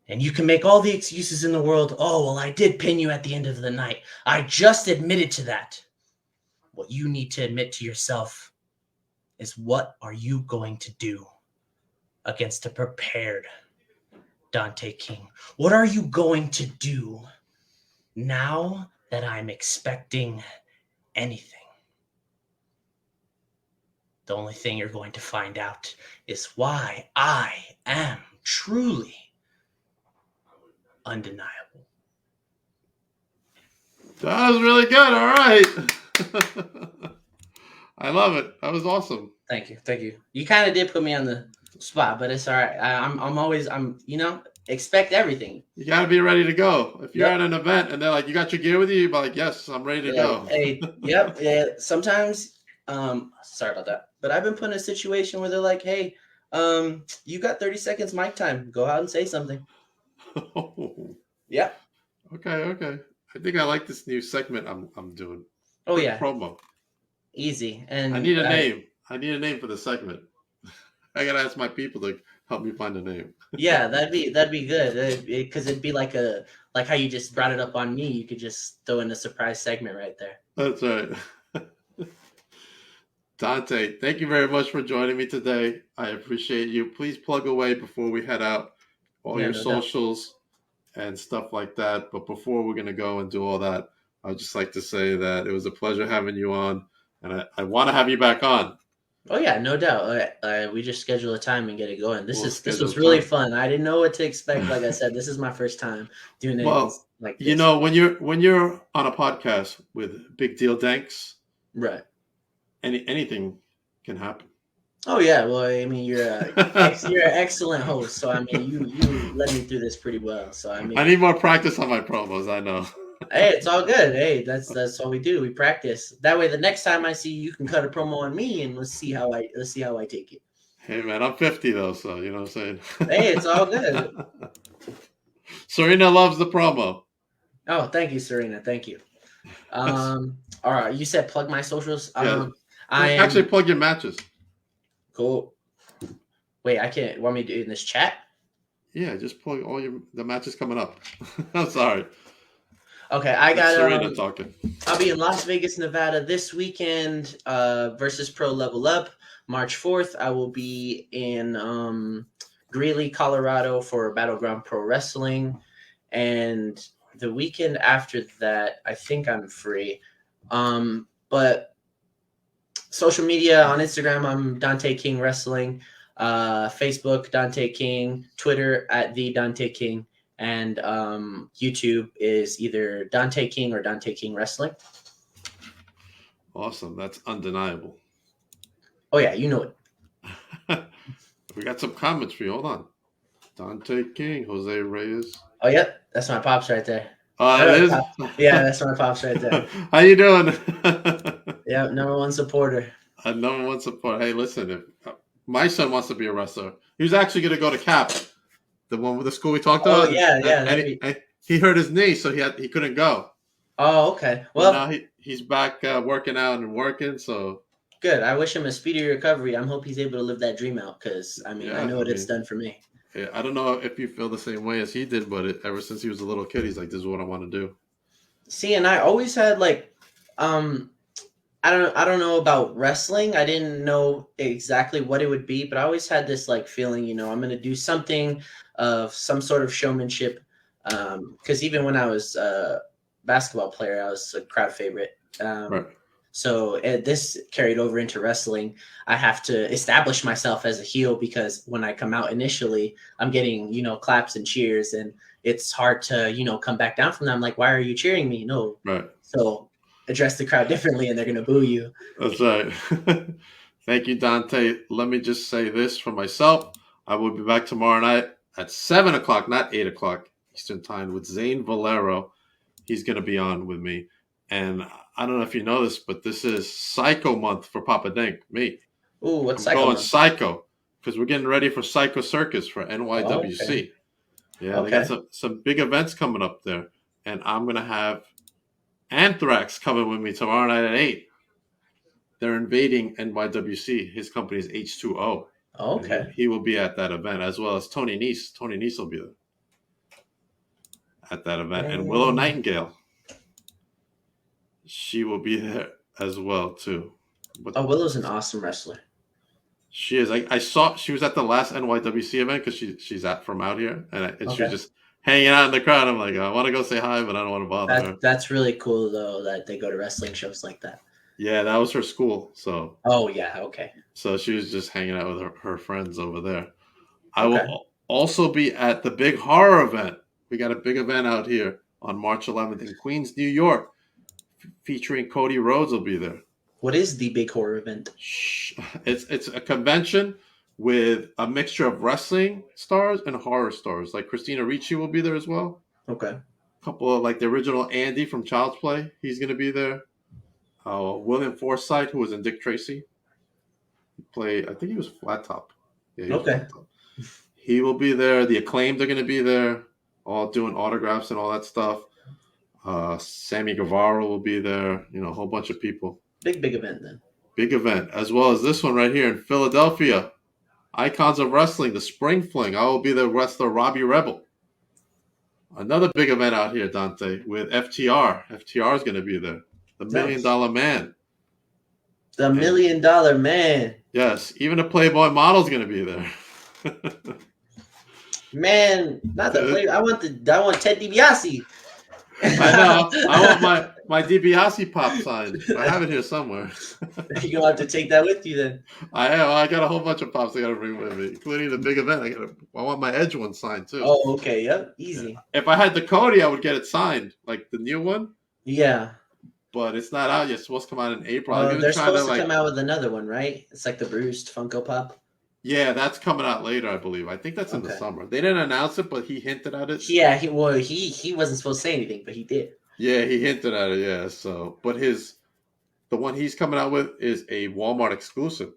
[SPEAKER 2] And you can make all the excuses in the world. Oh, well, I did pin you at the end of the night. I just admitted to that. What you need to admit to yourself is, what are you going to do against a prepared Dante King? What are you going to do now that I'm expecting anything? The only thing you're going to find out is why I am truly undeniable.
[SPEAKER 1] That was really good. All right. I love it. That was awesome.
[SPEAKER 2] Thank you. You kind of did put me on the spot, but it's all right. I'm always expect everything.
[SPEAKER 1] You got to be ready to go. If you're at an event and they're like, you got your gear with you, you're like, yes, I'm ready to go.
[SPEAKER 2] Hey, yep. Yeah. Sometimes, sorry about that, but I've been put in a situation where they're like, hey, you got 30 seconds mic time. Go out and say something. Yeah.
[SPEAKER 1] Okay. I think I like this new segment I'm doing.
[SPEAKER 2] Oh yeah.
[SPEAKER 1] Promo.
[SPEAKER 2] Easy. And
[SPEAKER 1] I need a name. I need a name for the segment. I gotta ask my people to help me find a name.
[SPEAKER 2] Yeah, that'd be good, because it'd be like how you just brought it up on me. You could just throw in a surprise segment right there.
[SPEAKER 1] That's right. Dante, thank you very much for joining me today. I appreciate you. Please plug away before we head out all your socials and stuff like that. But before we're going to go and do all that, I'd just like to say that it was a pleasure having you on, and I want to have you back on. Oh
[SPEAKER 2] yeah, no doubt. We just schedule a time and get it going. This was really fun. I didn't know what to expect. Like I said, this is my first time doing anything like this.
[SPEAKER 1] When you're on a podcast with Big Deal Danks,
[SPEAKER 2] right?
[SPEAKER 1] Anything can happen.
[SPEAKER 2] Oh yeah, well, I mean, you're an excellent host. So I mean, you led me through this pretty well. So I mean,
[SPEAKER 1] I need more practice on my promos. I know.
[SPEAKER 2] Hey, it's all good. Hey, that's all we do. We practice. That way, the next time I see you, you can cut a promo on me, and let's see how I take it.
[SPEAKER 1] Hey man, I'm 50 though, so you know what I'm saying.
[SPEAKER 2] Hey, it's all good.
[SPEAKER 1] Serena loves the promo.
[SPEAKER 2] Oh, thank you, Serena. Thank you. All right, you said plug my socials.
[SPEAKER 1] Yeah. Actually plug your matches.
[SPEAKER 2] Cool. Wait, I can't. Want me to do it in this chat?
[SPEAKER 1] Yeah, just plug all the matches coming up. I'm sorry.
[SPEAKER 2] Okay, I got
[SPEAKER 1] Serena talking.
[SPEAKER 2] I'll be in Las Vegas, Nevada this weekend. Versus Pro Level Up, March 4th. I will be in Greeley, Colorado for Battleground Pro Wrestling, and the weekend after that, I think I'm free. But social media on Instagram, I'm Dante King Wrestling. Facebook, Dante King. Twitter @the Dante King. And YouTube is either Dante King or Dante King Wrestling.
[SPEAKER 1] Awesome. That's undeniable.
[SPEAKER 2] Oh, yeah. You know it.
[SPEAKER 1] We got some comments for you. Hold on. Dante King, Jose Reyes.
[SPEAKER 2] Oh, yeah. That's my pops right there.
[SPEAKER 1] Oh, it is?
[SPEAKER 2] Yeah, that's my pops right there.
[SPEAKER 1] How you doing?
[SPEAKER 2] Yeah, #1 supporter.
[SPEAKER 1] A #1 support. Hey, listen, if my son wants to be a wrestler, he was actually going to go to CAP, the one with the school we talked
[SPEAKER 2] Oh
[SPEAKER 1] about,
[SPEAKER 2] yeah, yeah,
[SPEAKER 1] and
[SPEAKER 2] that'd be.
[SPEAKER 1] he hurt his knee, so he couldn't go.
[SPEAKER 2] Oh, okay.
[SPEAKER 1] But now
[SPEAKER 2] Well,
[SPEAKER 1] he's back working out and working. So
[SPEAKER 2] good. I wish him a speedy recovery. I hope he's able to live that dream out because I mean I
[SPEAKER 1] yeah,
[SPEAKER 2] know
[SPEAKER 1] I
[SPEAKER 2] what it's
[SPEAKER 1] mean,
[SPEAKER 2] done for me.
[SPEAKER 1] I don't know if you feel the same way as he did, but ever since he was a little kid, he's like, "This is what I want to do."
[SPEAKER 2] See, and I always had like, um, I don't know about wrestling. I didn't know exactly what it would be, but I always had this like feeling, I'm going to do something of some sort of showmanship. Because even when I was a basketball player, I was a crowd favorite.
[SPEAKER 1] Right.
[SPEAKER 2] So this carried over into wrestling. I have to establish myself as a heel because when I come out initially, I'm getting claps and cheers, and it's hard to come back down from that. I'm like, why are you cheering me? No,
[SPEAKER 1] Right.
[SPEAKER 2] so address the crowd differently, and they're gonna boo you.
[SPEAKER 1] That's right. Thank you, Dante. Let me just say this for myself. I will be back tomorrow night at 7 o'clock, not 8 o'clock Eastern time, with Zane Valero. He's going to be on with me. And I don't know if you know this, but this is Psycho Month for Papa Dink, me.
[SPEAKER 2] Ooh, what's
[SPEAKER 1] I'm
[SPEAKER 2] Psycho
[SPEAKER 1] going
[SPEAKER 2] Month?
[SPEAKER 1] Psycho because we're getting ready for Psycho Circus for
[SPEAKER 2] Oh,
[SPEAKER 1] NYWC.
[SPEAKER 2] okay.
[SPEAKER 1] Yeah, they got some big events coming up there. And I'm going to have Anthrax coming with me tomorrow night at 8. They're invading NYWC. His company is H2O.
[SPEAKER 2] Okay.
[SPEAKER 1] And he will be at that event, as well as Tony Nese. Tony Nese will be there at that event. And Willow Nightingale. She will be there as well, too.
[SPEAKER 2] Oh, Willow's an awesome wrestler.
[SPEAKER 1] She is. I saw she was at the last NYWC event because she's from out here, and she was just hanging out in the crowd. I'm like, I want to go say hi, but I don't want to bother her.
[SPEAKER 2] That's really cool though that they go to wrestling shows like that.
[SPEAKER 1] Yeah, that was her school. So.
[SPEAKER 2] Oh yeah, okay.
[SPEAKER 1] So she was just hanging out with her friends over there. I will also be at the big horror event. We got a big event out here on March 11th in Queens, New York, featuring Cody Rhodes will be there.
[SPEAKER 2] What is the big horror event?
[SPEAKER 1] It's a convention with a mixture of wrestling stars and horror stars. Like Christina Ricci will be there as well.
[SPEAKER 2] Okay.
[SPEAKER 1] A couple of like the original Andy from Child's Play. He's going to be there. William Forsythe, who was in Dick Tracy. I think he was Flat Top. Yeah, he was Flat Top. He will be there. The Acclaimed are going to be there, all doing autographs and all that stuff. Sammy Guevara will be there. A whole bunch of people.
[SPEAKER 2] Big event then.
[SPEAKER 1] Big event, as well as this one right here in Philadelphia. Icons of Wrestling, the Spring Fling. I will be the wrestler Robbie Rebel. Another big event out here, Dante, with FTR. FTR is going to be there. The $1 Million Man.
[SPEAKER 2] The $1 Million Man.
[SPEAKER 1] Yes, even a Playboy model is going to be there.
[SPEAKER 2] Man, not the Playboy. I want Ted DiBiase.
[SPEAKER 1] I know. I want my DiBiase pop signed. I have it here somewhere.
[SPEAKER 2] You're gonna have to take that with you then.
[SPEAKER 1] I got a whole bunch of pops I got to bring with me, including the big event. I want my Edge one signed too.
[SPEAKER 2] Oh, okay. Yep. Easy.
[SPEAKER 1] Yeah. If I had the Cody, I would get it signed, like the new one.
[SPEAKER 2] Yeah.
[SPEAKER 1] But it's not out yet. It's supposed to come out in April.
[SPEAKER 2] They're supposed to come out with another one, right? It's like the bruised Funko Pop.
[SPEAKER 1] Yeah, that's coming out later, I believe. I think that's in the summer. They didn't announce it, but he hinted at it.
[SPEAKER 2] Yeah, he wasn't supposed to say anything, but he did.
[SPEAKER 1] Yeah, he hinted at it. Yeah, so but the one he's coming out with is a Walmart exclusive.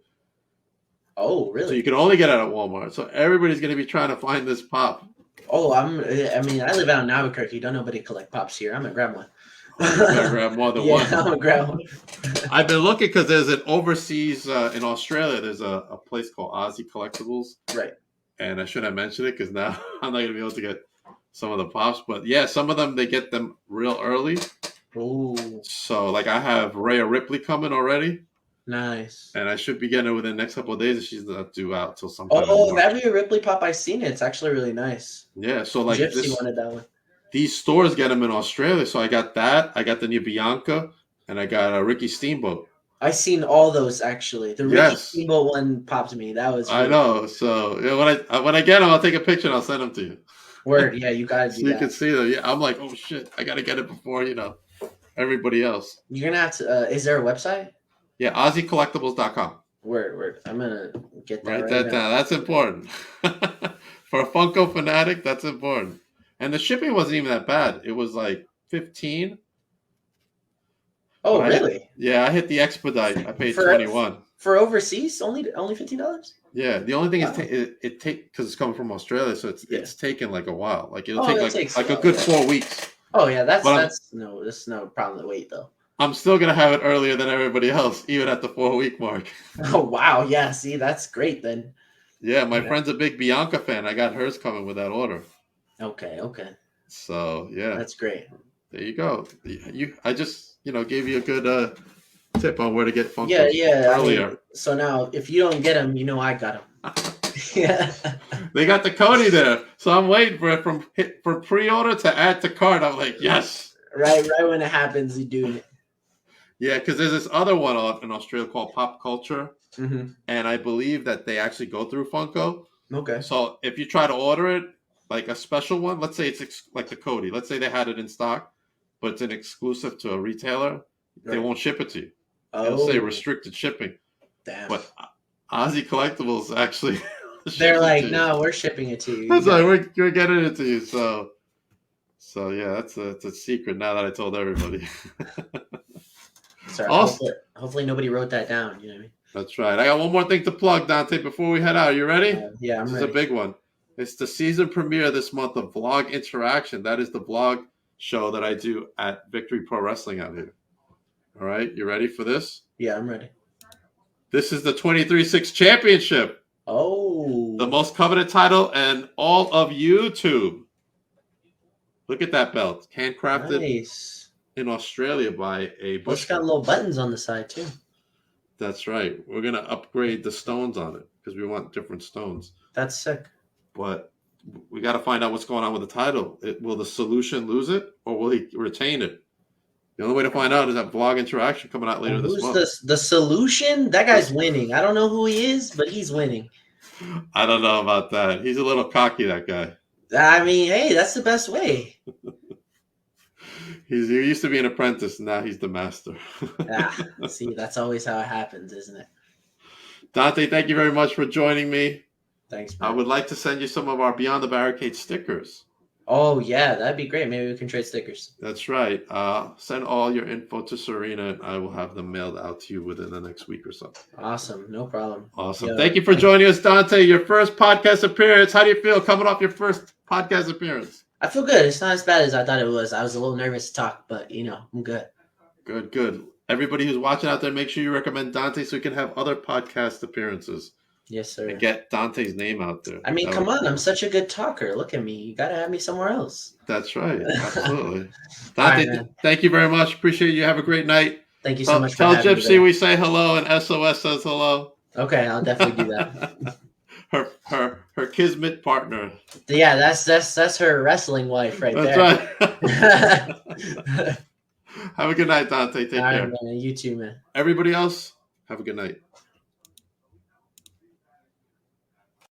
[SPEAKER 2] Oh, really?
[SPEAKER 1] So you can only get it at Walmart. So everybody's going to be trying to find this pop.
[SPEAKER 2] Oh, I live out in Albuquerque. Don't nobody collect pops here. I'm gonna grab one.
[SPEAKER 1] I'm gonna grab more than one.
[SPEAKER 2] I'm gonna grab one.
[SPEAKER 1] I've been looking because there's an overseas in Australia. There's a place called Aussie Collectibles,
[SPEAKER 2] right?
[SPEAKER 1] And I should have mentioned it because now I'm not gonna be able to get some of the pops. But yeah, some of them they get them real early.
[SPEAKER 2] Ooh.
[SPEAKER 1] So like I have Rhea Ripley coming already.
[SPEAKER 2] Nice.
[SPEAKER 1] And I should be getting it within the next couple of days if she's not due out till sometime.
[SPEAKER 2] Oh, that Rhea Ripley pop, I've seen it. It's actually really nice.
[SPEAKER 1] Yeah, so like
[SPEAKER 2] Gypsy wanted that one.
[SPEAKER 1] These stores get them in Australia, so I got that. I got the new Bianca, and I got a Ricky Steamboat.
[SPEAKER 2] I seen all those actually. The Ricky Steamboat one popped me. That was.
[SPEAKER 1] Really I know. Cool. So yeah, when I get them, I'll take a picture and I'll send them to you.
[SPEAKER 2] Word, yeah, you gotta do
[SPEAKER 1] so you can see them. Yeah, I'm like, oh shit, I gotta get it before everybody else.
[SPEAKER 2] You're gonna have to. Is there a website?
[SPEAKER 1] Yeah, AussieCollectibles.com.
[SPEAKER 2] Word. I'm gonna get that.
[SPEAKER 1] Write that down. That's important. For a Funko fanatic, that's important. And the shipping wasn't even that bad. It was like $15.
[SPEAKER 2] Oh,
[SPEAKER 1] But
[SPEAKER 2] really?
[SPEAKER 1] I hit the expedite. I paid
[SPEAKER 2] For
[SPEAKER 1] 21.
[SPEAKER 2] for overseas, only $15.
[SPEAKER 1] Yeah, the only thing is
[SPEAKER 2] Wow.
[SPEAKER 1] it take because it's coming from Australia, so
[SPEAKER 2] Yeah.
[SPEAKER 1] it's taken like a while. Like it'll
[SPEAKER 2] Oh,
[SPEAKER 1] take
[SPEAKER 2] it takes a
[SPEAKER 1] like a
[SPEAKER 2] while.
[SPEAKER 1] good
[SPEAKER 2] Yeah.
[SPEAKER 1] 4 weeks.
[SPEAKER 2] Oh yeah,
[SPEAKER 1] But
[SPEAKER 2] that's no problem to wait though.
[SPEAKER 1] I'm still gonna have it earlier than everybody else, even at the 4 week mark.
[SPEAKER 2] Oh wow, yeah. See, that's great then.
[SPEAKER 1] Yeah, my
[SPEAKER 2] Yeah.
[SPEAKER 1] friend's a big Bianca fan. I got hers coming with that order.
[SPEAKER 2] Okay.
[SPEAKER 1] So yeah,
[SPEAKER 2] That's great.
[SPEAKER 1] there you go. I just gave you a good tip on where to get
[SPEAKER 2] Yeah,
[SPEAKER 1] Funkos
[SPEAKER 2] yeah. I mean,
[SPEAKER 1] earlier.
[SPEAKER 2] so now if you don't get them, you know I got them. Yeah.
[SPEAKER 1] They got the Cody there, so I'm waiting for it from pre-order to add to cart. I'm like, yes.
[SPEAKER 2] Right when it happens, you do it.
[SPEAKER 1] Yeah, because there's this other one in Australia called Pop Culture,
[SPEAKER 2] Mm-hmm.
[SPEAKER 1] and I believe that they actually go through Funko.
[SPEAKER 2] Okay.
[SPEAKER 1] So if you try to order it, like a special one, let's say it's like the Cody. Let's say they had it in stock, but it's an exclusive to a retailer. They
[SPEAKER 2] Right.
[SPEAKER 1] won't ship it to you. It'll say
[SPEAKER 2] Oh,
[SPEAKER 1] restricted shipping.
[SPEAKER 2] damn.
[SPEAKER 1] But Aussie Collectibles actually
[SPEAKER 2] They're
[SPEAKER 1] ships it
[SPEAKER 2] like,
[SPEAKER 1] to you.
[SPEAKER 2] no, we're shipping it to you.
[SPEAKER 1] That's like we're getting it to you. So yeah, that's a secret now that I told everybody.
[SPEAKER 2] Sorry.
[SPEAKER 1] Also,
[SPEAKER 2] Hopefully nobody wrote that down. You know what I mean?
[SPEAKER 1] that's right. I got one more thing to plug, Dante, before we head out. You ready?
[SPEAKER 2] Yeah, I'm
[SPEAKER 1] This
[SPEAKER 2] ready.
[SPEAKER 1] is a big one. It's the season premiere this month of Vlog Interaction. That is the vlog show that I do at Victory Pro Wrestling out here. All right, you ready for this?
[SPEAKER 2] Yeah, I'm ready.
[SPEAKER 1] This is the 23-6 championship.
[SPEAKER 2] Oh.
[SPEAKER 1] The most coveted title in all of YouTube. Look at that belt. Handcrafted
[SPEAKER 2] Nice.
[SPEAKER 1] in Australia by a
[SPEAKER 2] It's
[SPEAKER 1] Bushman.
[SPEAKER 2] got little buttons on the side too.
[SPEAKER 1] That's right. We're going to upgrade the stones on it because we want different stones.
[SPEAKER 2] That's sick.
[SPEAKER 1] But we got to find out what's going on with the title. Will the Solution lose it or will he retain it? The only way to find out is that Vlog Interaction coming out later this month.
[SPEAKER 2] Who's the Solution? That guy's winning. I don't know who he is, but he's winning.
[SPEAKER 1] I don't know about that. He's a little cocky, that guy.
[SPEAKER 2] I mean, hey, that's the best way.
[SPEAKER 1] He used to be an apprentice, and now he's the master.
[SPEAKER 2] See, that's always how it happens, isn't it?
[SPEAKER 1] Dante, thank you very much for joining me.
[SPEAKER 2] Thanks, man.
[SPEAKER 1] I would like to send you some of our Beyond the Barricade stickers.
[SPEAKER 2] Oh, yeah, that'd be great. Maybe we can trade stickers.
[SPEAKER 1] That's right. Send all your info to Serena, and I will have them mailed out to you within the next week or so.
[SPEAKER 2] Awesome. No problem.
[SPEAKER 1] Awesome.
[SPEAKER 2] Yeah.
[SPEAKER 1] Thank you for joining us, Dante. Your first podcast appearance. How do you feel coming off your first podcast appearance?
[SPEAKER 2] I feel good. It's not as bad as I thought it was. I was a little nervous to talk, but, I'm good.
[SPEAKER 1] Good. Everybody who's watching out there, make sure you recommend Dante so we can have other podcast appearances.
[SPEAKER 2] Yes, sir.
[SPEAKER 1] And get Dante's name out there.
[SPEAKER 2] I mean, come on. I'm such a good talker. Look at me. You got to have me somewhere else.
[SPEAKER 1] That's right. Absolutely.
[SPEAKER 2] Dante,
[SPEAKER 1] right, thank you very much. Appreciate you. Have a great night.
[SPEAKER 2] Thank you so much for
[SPEAKER 1] Tell
[SPEAKER 2] having me.
[SPEAKER 1] Gypsy we say hello and SOS says hello.
[SPEAKER 2] Okay, I'll definitely do that.
[SPEAKER 1] her kismet partner.
[SPEAKER 2] Yeah, that's her wrestling wife right there.
[SPEAKER 1] That's right. Have a good night, Dante. Take care.
[SPEAKER 2] Man, you too, man.
[SPEAKER 1] Everybody else, have a good night.